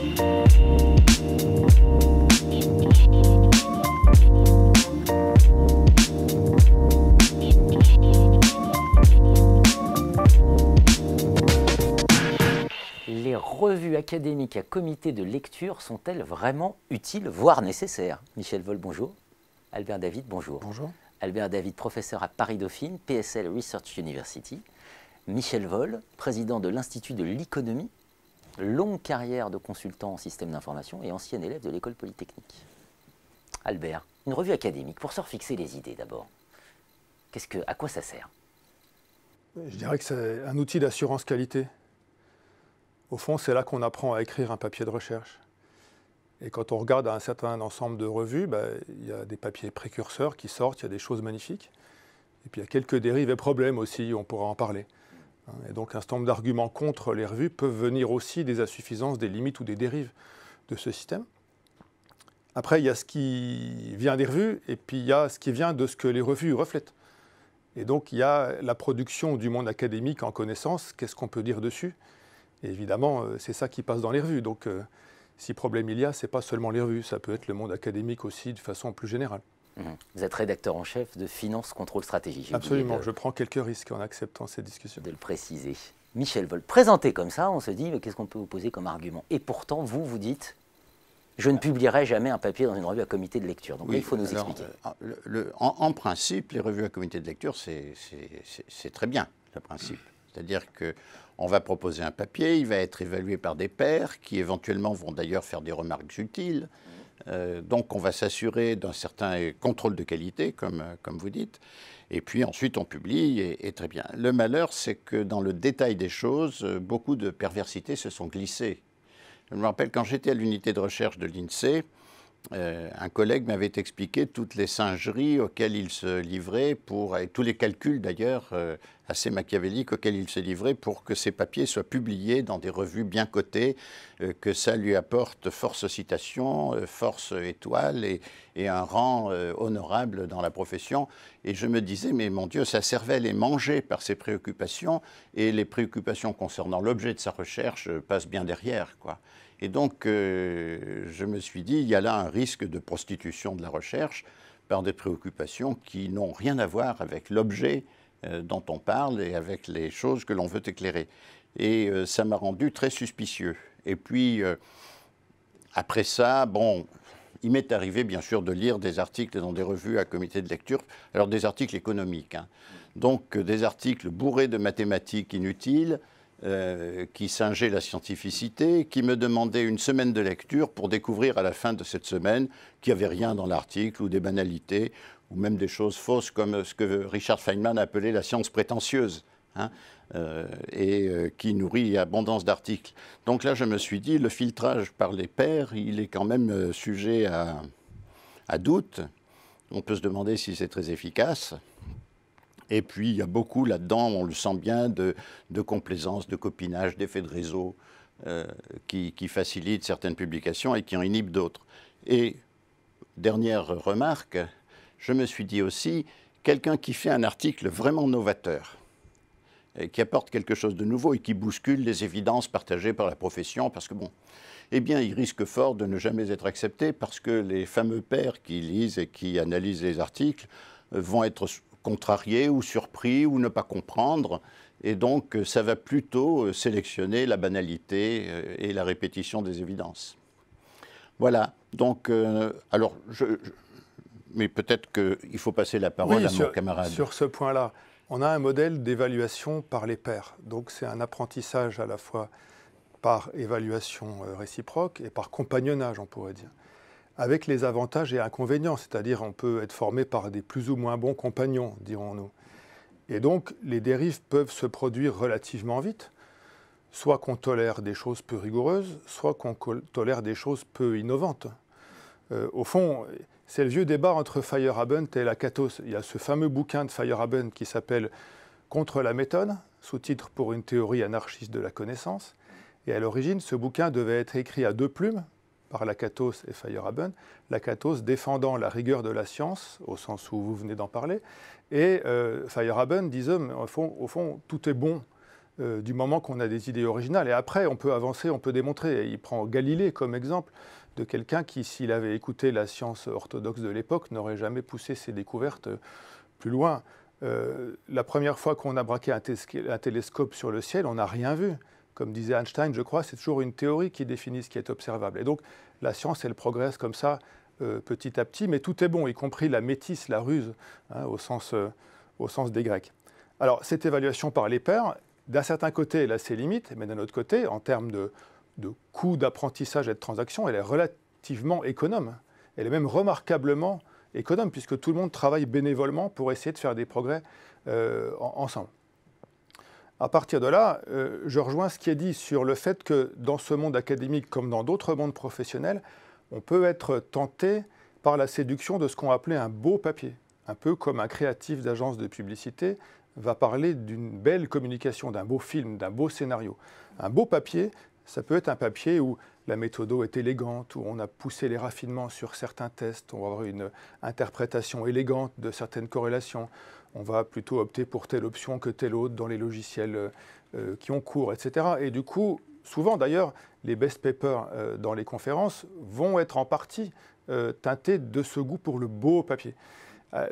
Les revues académiques à comité de lecture sont-elles vraiment utiles, voire nécessaires? Michel Vol, bonjour. Albert David, bonjour. Bonjour. Albert David, professeur à Paris-Dauphine, PSL Research University. Michel Vol, président de l'Institut de l'économie, longue carrière de consultant en système d'information et ancien élève de l'école polytechnique. Albert, une revue académique, pour se refixer les idées d'abord, à quoi ça sert? Je dirais que c'est un outil d'assurance qualité. Au fond, c'est là qu'on apprend à écrire un papier de recherche. Et quand on regarde un certain ensemble de revues, il y a des papiers précurseurs qui sortent, il y a des choses magnifiques. Et puis il y a quelques dérives et problèmes aussi, on pourra en parler. Et donc un certain nombre d'arguments contre les revues peuvent venir aussi des insuffisances, des limites ou des dérives de ce système. Après, il y a ce qui vient des revues et puis il y a ce qui vient de ce que les revues reflètent. Et donc il y a la production du monde académique en connaissance, qu'est-ce qu'on peut dire dessus? Et évidemment, c'est ça qui passe dans les revues. Donc, si problème il y a, ce n'est pas seulement les revues, ça peut être le monde académique aussi de façon plus générale. Vous êtes rédacteur en chef de Finance Contrôle Stratégie. Absolument, je prends quelques risques en acceptant cette discussion. De le préciser. Michel Vol, présenté comme ça, on se dit, qu'est-ce qu'on peut vous poser comme argument? Et pourtant, vous dites, je ne publierai jamais un papier dans une revue à comité de lecture. Donc oui, là, il faut nous expliquer. En principe, les revues à comité de lecture, c'est très bien, le principe. C'est-à-dire qu'on va proposer un papier, il va être évalué par des pairs qui éventuellement vont d'ailleurs faire des remarques utiles. Donc on va s'assurer d'un certain contrôle de qualité, comme vous dites. Et puis ensuite on publie et très bien. Le malheur, c'est que dans le détail des choses, beaucoup de perversités se sont glissées. Je me rappelle quand j'étais à l'unité de recherche de l'INSEE, un collègue m'avait expliqué toutes les singeries auxquelles il se livrait, et tous les calculs d'ailleurs assez machiavéliques auxquels il se livrait pour que ces papiers soient publiés dans des revues bien cotées, que ça lui apporte force citation, force étoile et un rang honorable dans la profession. Et je me disais, mais mon Dieu, sa cervelle est mangée par ses préoccupations et les préoccupations concernant l'objet de sa recherche passent bien derrière, quoi. Et donc, je me suis dit, il y a là un risque de prostitution de la recherche par des préoccupations qui n'ont rien à voir avec l'objet dont on parle et avec les choses que l'on veut éclairer. Et ça m'a rendu très suspicieux. Et puis, après ça, bon, il m'est arrivé, bien sûr, de lire des articles dans des revues à comité de lecture, alors des articles économiques, hein. Donc des articles bourrés de mathématiques inutiles, qui singeait la scientificité, qui me demandait une semaine de lecture pour découvrir à la fin de cette semaine qu'il n'y avait rien dans l'article ou des banalités ou même des choses fausses comme ce que Richard Feynman appelait la science prétentieuse, hein, qui nourrit abondance d'articles. Donc là, je me suis dit, le filtrage par les pairs, il est quand même sujet à doute. On peut se demander si c'est très efficace. Et puis, il y a beaucoup là-dedans, on le sent bien, de complaisance, de copinage, d'effets de réseau qui facilitent certaines publications et qui en inhibent d'autres. Et, dernière remarque, je me suis dit aussi, quelqu'un qui fait un article vraiment novateur, qui apporte quelque chose de nouveau et qui bouscule les évidences partagées par la profession, parce que bon, eh bien, il risque fort de ne jamais être accepté parce que les fameux pairs qui lisent et qui analysent les articles vont être contrariés ou surpris ou ne pas comprendre. Et donc, ça va plutôt sélectionner la banalité et la répétition des évidences. Voilà. Donc, alors, mais peut-être qu'il faut passer la parole à mon camarade. Sur ce point-là, on a un modèle d'évaluation par les pairs. Donc, c'est un apprentissage à la fois par évaluation réciproque et par compagnonnage, on pourrait dire, avec les avantages et inconvénients, c'est-à-dire on peut être formé par des plus ou moins bons compagnons, dirons-nous. Et donc, les dérives peuvent se produire relativement vite, soit qu'on tolère des choses peu rigoureuses, soit qu'on tolère des choses peu innovantes. Au fond, c'est le vieux débat entre Feyerabend et Lakatos. Il y a ce fameux bouquin de Feyerabend qui s'appelle « Contre la méthode », sous-titre « Pour une théorie anarchiste de la connaissance ». Et à l'origine, ce bouquin devait être écrit à deux plumes, par Lakatos et Feyerabend, Lakatos défendant la rigueur de la science, au sens où vous venez d'en parler, et Feyerabend disait, au fond, tout est bon du moment qu'on a des idées originales. Et après, on peut avancer, on peut démontrer. Il prend Galilée comme exemple de quelqu'un qui, s'il avait écouté la science orthodoxe de l'époque, n'aurait jamais poussé ses découvertes plus loin. La première fois qu'on a braqué un télescope sur le ciel, on n'a rien vu. Comme disait Einstein, je crois, c'est toujours une théorie qui définit ce qui est observable. Et donc, la science, elle progresse comme ça, petit à petit, mais tout est bon, y compris la métisse, la ruse, hein, au sens des Grecs. Alors, cette évaluation par les pairs, d'un certain côté, elle a ses limites, mais d'un autre côté, en termes de coût d'apprentissage et de transaction, elle est relativement économe. Elle est même remarquablement économe, puisque tout le monde travaille bénévolement pour essayer de faire des progrès ensemble. À partir de là, je rejoins ce qui est dit sur le fait que dans ce monde académique, comme dans d'autres mondes professionnels, on peut être tenté par la séduction de ce qu'on appelait un beau papier. Un peu comme un créatif d'agence de publicité va parler d'une belle communication, d'un beau film, d'un beau scénario. Un beau papier, ça peut être un papier où la méthode est élégante, où on a poussé les raffinements sur certains tests, on va avoir une interprétation élégante de certaines corrélations, on va plutôt opter pour telle option que telle autre dans les logiciels qui ont cours, etc. Et du coup, souvent d'ailleurs, les best papers dans les conférences vont être en partie teintés de ce goût pour le beau papier.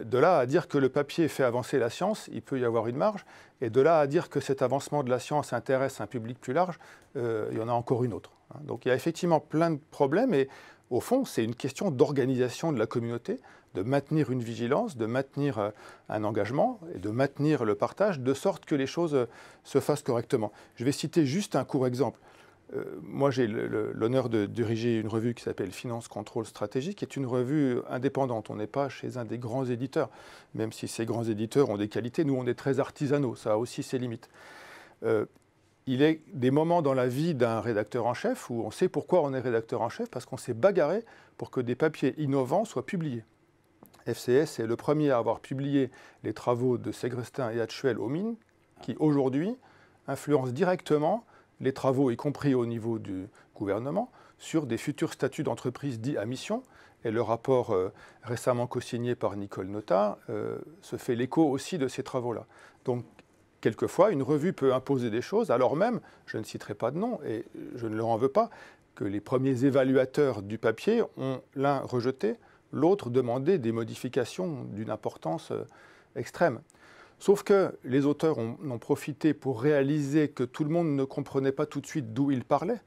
De là à dire que le papier fait avancer la science, il peut y avoir une marge, et de là à dire que cet avancement de la science intéresse un public plus large, il y en a encore une autre. Donc il y a effectivement plein de problèmes, et au fond, c'est une question d'organisation de la communauté, de maintenir une vigilance, de maintenir un engagement, et de maintenir le partage, de sorte que les choses se fassent correctement. Je vais citer juste un court exemple. Moi, j'ai l'honneur de diriger une revue qui s'appelle Finance Contrôle Stratégique, qui est une revue indépendante. On n'est pas chez un des grands éditeurs, même si ces grands éditeurs ont des qualités. Nous, on est très artisanaux, ça a aussi ses limites. Il est des moments dans la vie d'un rédacteur en chef où on sait pourquoi on est rédacteur en chef, parce qu'on s'est bagarré pour que des papiers innovants soient publiés. FCS est le premier à avoir publié les travaux de Segrestin et Hatchuel aux mines, qui aujourd'hui influencent directement les travaux, y compris au niveau du gouvernement, sur des futurs statuts d'entreprise dits à mission. Et le rapport récemment co-signé par Nicole Notat se fait l'écho aussi de ces travaux-là. Donc, quelquefois, une revue peut imposer des choses, alors même, je ne citerai pas de nom, et je ne leur en veux pas, que les premiers évaluateurs du papier ont l'un rejeté, l'autre demandé des modifications d'une importance extrême. Sauf que les auteurs en ont profité pour réaliser que tout le monde ne comprenait pas tout de suite d'où ils parlaient.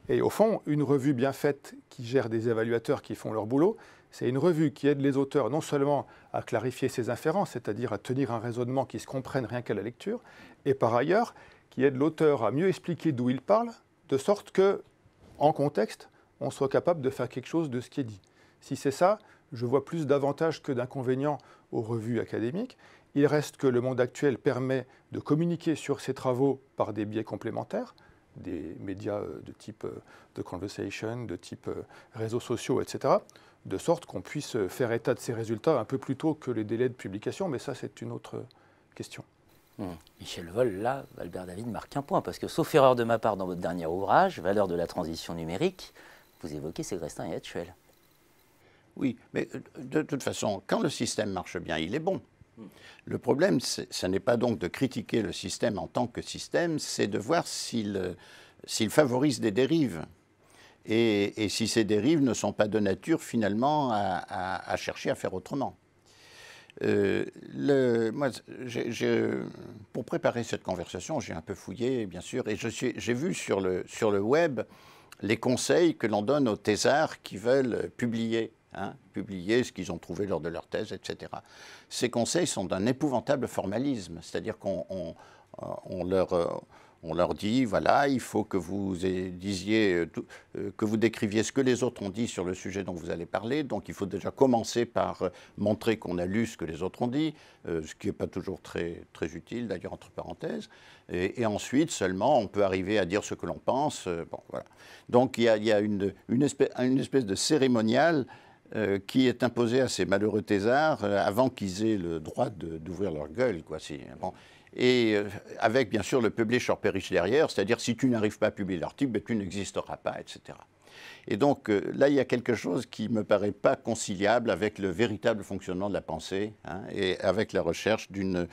Et au fond, une revue bien faite qui gère des évaluateurs qui font leur boulot, c'est une revue qui aide les auteurs non seulement à clarifier ses inférences, c'est-à-dire à tenir un raisonnement qui se comprenne rien qu'à la lecture, et par ailleurs, qui aide l'auteur à mieux expliquer d'où il parle, de sorte que, en contexte, on soit capable de faire quelque chose de ce qui est dit. Si c'est ça, je vois plus d'avantages que d'inconvénients aux revues académiques. Il reste que le monde actuel permet de communiquer sur ces travaux par des biais complémentaires, des médias de type The Conversation, de type réseaux sociaux, etc., de sorte qu'on puisse faire état de ces résultats un peu plus tôt que les délais de publication, mais ça, c'est une autre question. Michel Vol, là, Albert David marque un point, parce que, sauf erreur de ma part dans votre dernier ouvrage, Valeurs de la transition numérique, vous évoquez Segrestin et Hatchuel. Oui, mais de toute façon, quand le système marche bien, il est bon. Le problème, ce n'est pas donc de critiquer le système en tant que système, c'est de voir s'il favorise des dérives. Et si ces dérives ne sont pas de nature, finalement, à chercher à faire autrement. Moi, pour préparer cette conversation, j'ai un peu fouillé, bien sûr, et j'ai vu sur le web les conseils que l'on donne aux thésards qui veulent publier. Publier ce qu'ils ont trouvé lors de leur thèse, etc. Ces conseils sont d'un épouvantable formalisme, c'est-à-dire qu'on leur dit, voilà, il faut que vous que vous décriviez ce que les autres ont dit sur le sujet dont vous allez parler, donc il faut déjà commencer par montrer qu'on a lu ce que les autres ont dit, ce qui n'est pas toujours très, très utile, d'ailleurs, entre parenthèses, et ensuite, seulement, on peut arriver à dire ce que l'on pense, bon, voilà. Donc il y a une espèce de cérémonial qui est imposé à ces malheureux thésards avant qu'ils aient le droit d'ouvrir leur gueule, quoi. Bon. Et avec, bien sûr, le publish or perish derrière, c'est-à-dire si tu n'arrives pas à publier l'article, ben, tu n'existeras pas, etc. Et donc là, il y a quelque chose qui ne me paraît pas conciliable avec le véritable fonctionnement de la pensée, et avec la recherche d'une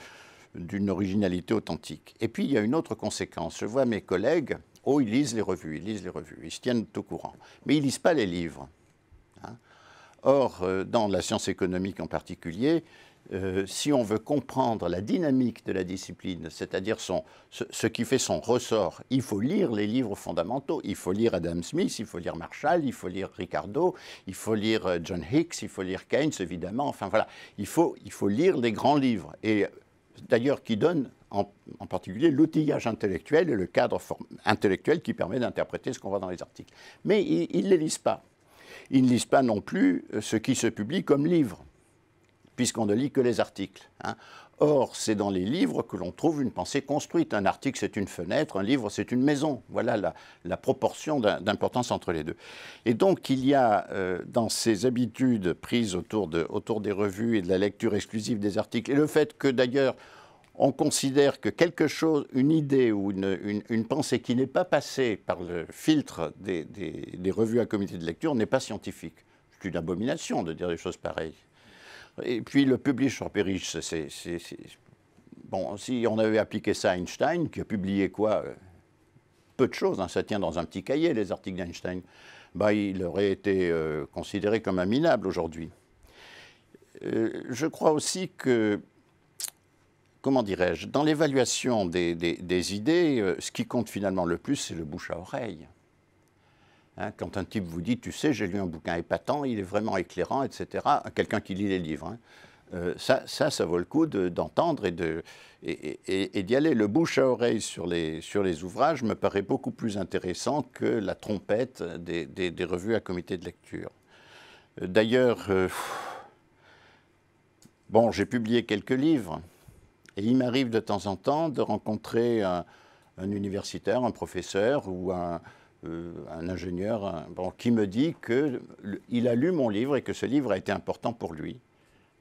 d'une originalité authentique. Et puis, il y a une autre conséquence. Je vois mes collègues, oh, ils lisent les revues, ils se tiennent au courant. Mais ils ne lisent pas les livres. Hein. Or, dans la science économique en particulier, si on veut comprendre la dynamique de la discipline, c'est-à-dire ce qui fait son ressort, il faut lire les livres fondamentaux. Il faut lire Adam Smith, il faut lire Marshall, il faut lire Ricardo, il faut lire John Hicks, il faut lire Keynes, évidemment. Enfin voilà, il faut lire les grands livres. Et d'ailleurs, qui donnent en particulier l'outillage intellectuel et le cadre intellectuel qui permet d'interpréter ce qu'on voit dans les articles. Mais ils ne les lisent pas. Ils ne lisent pas non plus ce qui se publie comme livre, puisqu'on ne lit que les articles. Hein. Or, c'est dans les livres que l'on trouve une pensée construite. Un article, c'est une fenêtre, un livre, c'est une maison. Voilà la proportion d'importance entre les deux. Et donc, il y a dans ces habitudes prises autour des revues et de la lecture exclusive des articles, et le fait que d'ailleurs, on considère que quelque chose, une idée ou une pensée qui n'est pas passée par le filtre des revues à comité de lecture n'est pas scientifique. C'est une abomination de dire des choses pareilles. Et puis le publish or perish, bon, si on avait appliqué ça à Einstein, qui a publié quoi peu de choses, hein, ça tient dans un petit cahier, les articles d'Einstein, bah, il aurait été considéré comme un minable aujourd'hui. Je crois aussi que, comment dirais-je, dans l'évaluation des idées, ce qui compte finalement le plus, c'est le bouche à oreille. Hein, quand un type vous dit, tu sais, j'ai lu un bouquin épatant, il est vraiment éclairant, etc., quelqu'un qui lit les livres, hein, ça vaut le coup d'entendre et d'y aller. Le bouche à oreille sur les ouvrages me paraît beaucoup plus intéressant que la trompette des revues à comité de lecture. D'ailleurs, bon, j'ai publié quelques livres, et il m'arrive de temps en temps de rencontrer un universitaire, un professeur ou un ingénieur bon, qui me dit qu'il a lu mon livre et que ce livre a été important pour lui.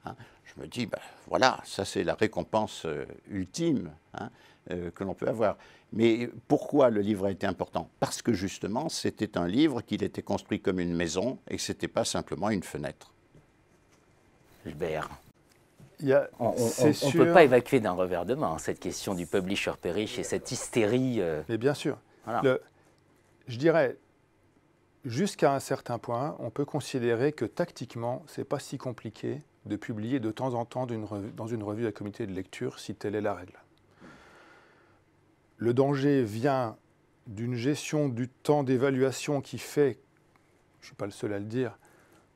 Hein. Je me dis, ben, voilà, ça c'est la récompense ultime hein, que l'on peut avoir. Mais pourquoi le livre a été important? Parce que justement, c'était un livre qu'il était construit comme une maison et que ce n'était pas simplement une fenêtre. Gilbert, on ne peut pas évacuer d'un revers de main cette question du publish or perish et cette hystérie. Mais bien sûr. Voilà. Je dirais, jusqu'à un certain point, on peut considérer que tactiquement, ce n'est pas si compliqué de publier de temps en temps dans une revue à comité de lecture, si telle est la règle. Le danger vient d'une gestion du temps d'évaluation qui fait, je ne suis pas le seul à le dire,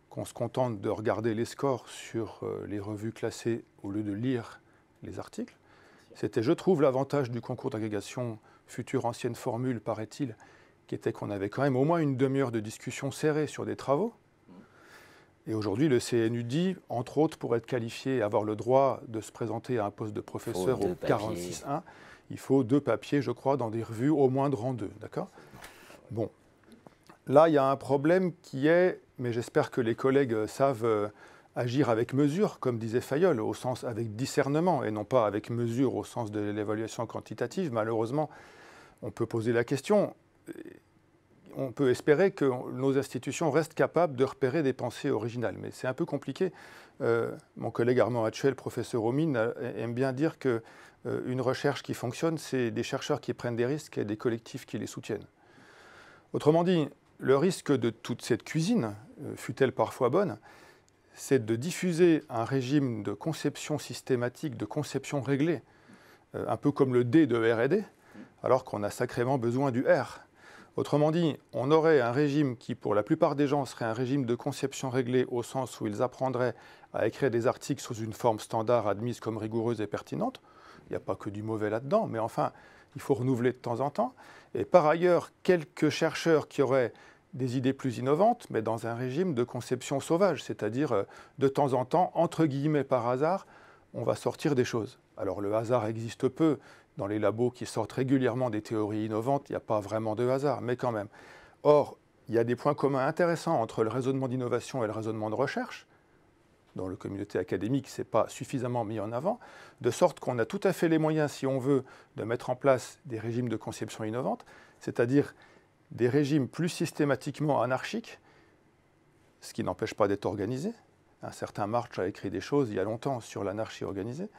qu'on se contente de regarder les scores sur les revues classées au lieu de lire les articles. C'était, je trouve, l'avantage du concours d'agrégation future ancienne formule, paraît-il, qui était qu'on avait quand même au moins une demi-heure de discussion serrée sur des travaux. Et aujourd'hui, le CNU dit, entre autres, pour être qualifié et avoir le droit de se présenter à un poste de professeur au 46.1, il faut 2 papiers, je crois, dans des revues au moins de rang 2. D'accord ? Bon. Là, il y a un problème qui est, mais j'espère que les collègues savent agir avec mesure, comme disait Fayolle, au sens avec discernement, et non pas avec mesure au sens de l'évaluation quantitative. Malheureusement, on peut poser la question. On peut espérer que nos institutions restent capables de repérer des pensées originales. Mais c'est un peu compliqué. Mon collègue Armand Hatchel, professeur au Mines, aime bien dire qu'une recherche qui fonctionne, c'est des chercheurs qui prennent des risques et des collectifs qui les soutiennent. Autrement dit, le risque de toute cette cuisine, fût-elle parfois bonne, c'est de diffuser un régime de conception systématique, de conception réglée, un peu comme le D de R&D, alors qu'on a sacrément besoin du R. Autrement dit, on aurait un régime qui, pour la plupart des gens, serait un régime de conception réglée au sens où ils apprendraient à écrire des articles sous une forme standard admise comme rigoureuse et pertinente. Il n'y a pas que du mauvais là-dedans, mais enfin, il faut renouveler de temps en temps. Et par ailleurs, quelques chercheurs qui auraient des idées plus innovantes, mais dans un régime de conception sauvage, c'est-à-dire de temps en temps, entre guillemets par hasard, on va sortir des choses. Alors le hasard existe peu. Dans les labos qui sortent régulièrement des théories innovantes, il n'y a pas vraiment de hasard, mais quand même. Or, il y a des points communs intéressants entre le raisonnement d'innovation et le raisonnement de recherche. Dans la communauté académique, ce n'est pas suffisamment mis en avant, de sorte qu'on a tout à fait les moyens, si on veut, de mettre en place des régimes de conception innovante, c'est-à-dire des régimes plus systématiquement anarchiques, ce qui n'empêche pas d'être organisé. Un certain March a écrit des choses il y a longtemps sur l'anarchie organisée,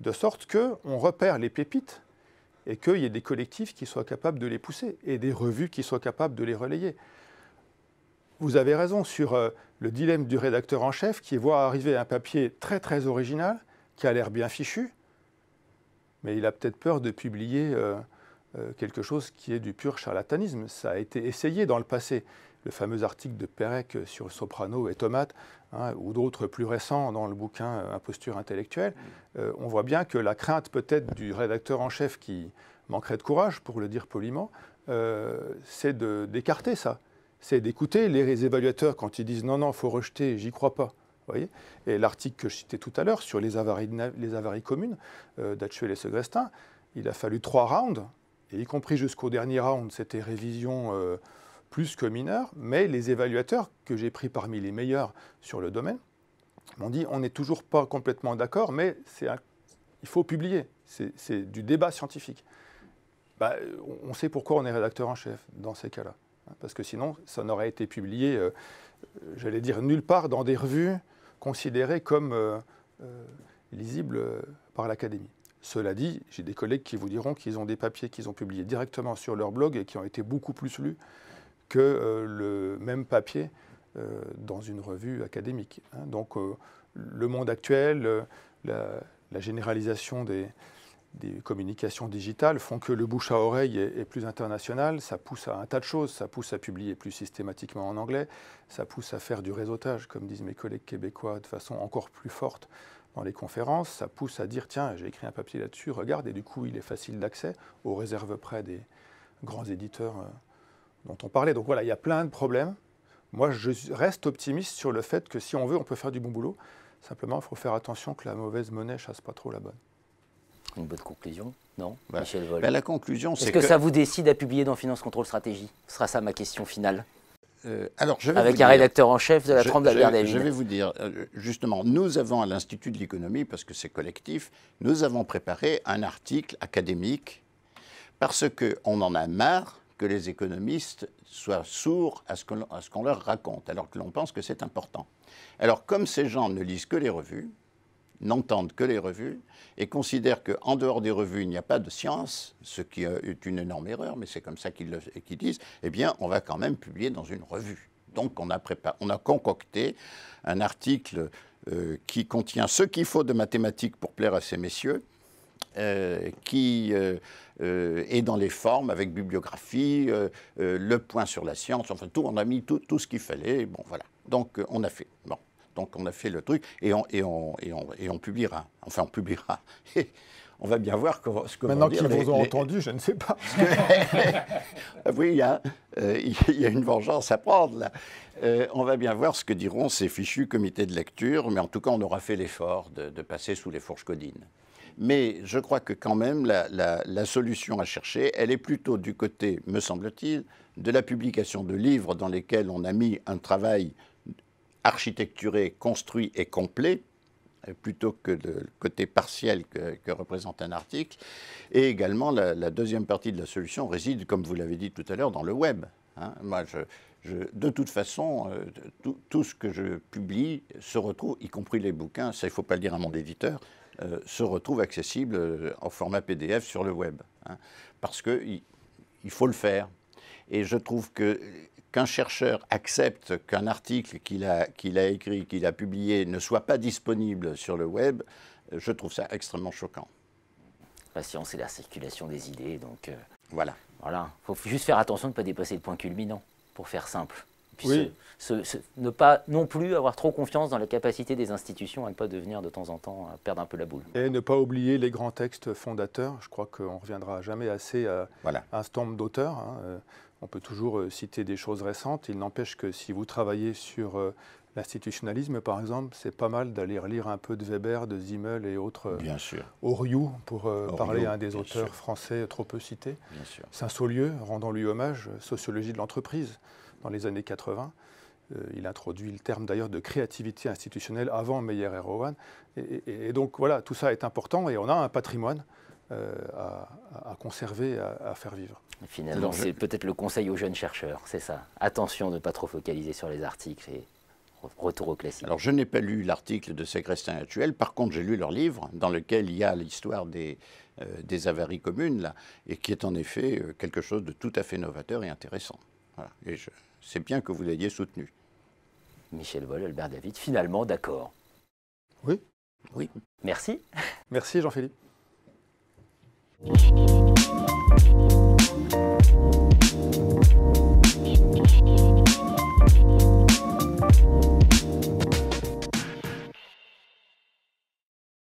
de sorte qu'on repère les pépites et qu'il y ait des collectifs qui soient capables de les pousser et des revues qui soient capables de les relayer. Vous avez raison sur le dilemme du rédacteur en chef qui voit arriver un papier très très original, qui a l'air bien fichu, mais il a peut-être peur de publier quelque chose qui est du pur charlatanisme. Ça a été essayé dans le passé. Le fameux article de Pérec sur Soprano et Tomate, hein, ou d'autres plus récents dans le bouquin Imposture intellectuelle, on voit bien que la crainte peut-être du rédacteur en chef qui manquerait de courage, pour le dire poliment, c'est d'écarter ça. C'est d'écouter les évaluateurs quand ils disent « non, non, il faut rejeter, j'y crois pas ». Voyez, et l'article que je citais tout à l'heure sur les avaries communes d'Hatchuel et Segrestin, il a fallu 3 rounds, et y compris jusqu'au dernier round, c'était révision plus que mineure, mais les évaluateurs que j'ai pris parmi les meilleurs sur le domaine m'ont dit on n'est toujours pas complètement d'accord, mais il faut publier, c'est du débat scientifique. Bah, on sait pourquoi on est rédacteur en chef dans ces cas-là, hein, parce que sinon ça n'aurait été publié, j'allais dire, nulle part dans des revues considérées comme lisibles par l'Académie. Cela dit, j'ai des collègues qui vous diront qu'ils ont des papiers qu'ils ont publiés directement sur leur blog et qui ont été beaucoup plus lus que le même papier dans une revue académique. Hein. Donc le monde actuel, la généralisation des communications digitales font que le bouche à oreille est plus international, ça pousse à un tas de choses, ça pousse à publier plus systématiquement en anglais, ça pousse à faire du réseautage, comme disent mes collègues québécois, de façon encore plus forte dans les conférences, ça pousse à dire tiens, j'ai écrit un papier là-dessus, regarde, et du coup il est facile d'accès, aux réserves près des grands éditeurs dont on parlait. Donc voilà, il y a plein de problèmes. Moi, je reste optimiste sur le fait que si on veut, on peut faire du bon boulot. Simplement, il faut faire attention que la mauvaise monnaie chasse pas trop la bonne. Une bonne conclusion, non, bah, Michel Vol? La conclusion, c'est que ça vous décide à publier dans Finance Contrôle Stratégie? Ce sera ça ma question finale. Alors, je vais avec un rédacteur en chef de la trempe d'Albert David. Je vais vous dire, justement, nous avons à l'Institut de l'économie, parce que c'est collectif, nous avons préparé un article académique parce qu'on en a marre que les économistes soient sourds à ce qu'on leur raconte, alors que l'on pense que c'est important. Alors, comme ces gens ne lisent que les revues, n'entendent que les revues, et considèrent qu'en dehors des revues, il n'y a pas de science, ce qui est une énorme erreur, mais c'est comme ça qu'ils disent, eh bien, on va quand même publier dans une revue. Donc, on a concocté un article qui contient ce qu'il faut de mathématiques pour plaire à ces messieurs, qui est dans les formes, avec bibliographie, le point sur la science, enfin tout, on a mis tout ce qu'il fallait, bon voilà. Donc on a fait, bon, donc on a fait le truc et on publiera, enfin on publiera. On va bien voir ce que maintenant qu'ils vous ont entendu, je ne sais pas. Oui, il y a une vengeance à prendre là. On va bien voir ce que diront ces fichus comités de lecture, mais en tout cas on aura fait l'effort de passer sous les fourches codines. Mais je crois que quand même, la solution à chercher, elle est plutôt du côté, me semble-t-il, de la publication de livres dans lesquels on a mis un travail architecturé, construit et complet, plutôt que le côté partiel que représente un article. Et également, la deuxième partie de la solution réside, comme vous l'avez dit tout à l'heure, dans le web. Hein. Moi, de toute façon, tout ce que je publie se retrouve, y compris les bouquins, ça il ne faut pas le dire à mon éditeur, se retrouve accessible en format PDF sur le web. Hein, parce qu'il faut le faire. Et je trouve qu'un chercheur accepte qu'un article qu'il a écrit, qu'il a publié, ne soit pas disponible sur le web, je trouve ça extrêmement choquant. La science, c'est la circulation des idées, donc... Voilà. Voilà. Il faut juste faire attention de ne pas dépasser le point culminant, pour faire simple. Puis oui. Ne pas non plus avoir trop confiance dans la capacité des institutions à ne pas devenir de temps en temps, à perdre un peu la boule. Et ne pas oublier les grands textes fondateurs. Je crois qu'on ne reviendra jamais assez à un certain nombre d'auteurs. Hein. On peut toujours citer des choses récentes. Il n'empêche que si vous travaillez sur l'institutionnalisme, par exemple, c'est pas mal d'aller lire un peu de Weber, de Simmel et autres. Bien sûr. Oriou, pour parler à un des auteurs français trop peu cités. Bien sûr. Saint-Saulieu, rendons-lui hommage, Sociologie de l'entreprise. Dans les années 80. Il introduit le terme d'ailleurs de créativité institutionnelle avant Meyer et Rowan. Et donc voilà, tout ça est important et on a un patrimoine à conserver, à faire vivre. Et finalement, c'est peut-être le conseil aux jeunes chercheurs, c'est ça. Attention de ne pas trop focaliser sur les articles et Retour au classique. Alors, je n'ai pas lu l'article de Segrestin et Hatchuel. Par contre, j'ai lu leur livre, dans lequel il y a l'histoire des avaries communes, là, et qui est en effet quelque chose de tout à fait novateur et intéressant. Voilà. Et c'est bien que vous l'ayez soutenu. Michel Vol, Albert David, finalement d'accord. Oui. Oui. Merci. Merci Jean-Philippe.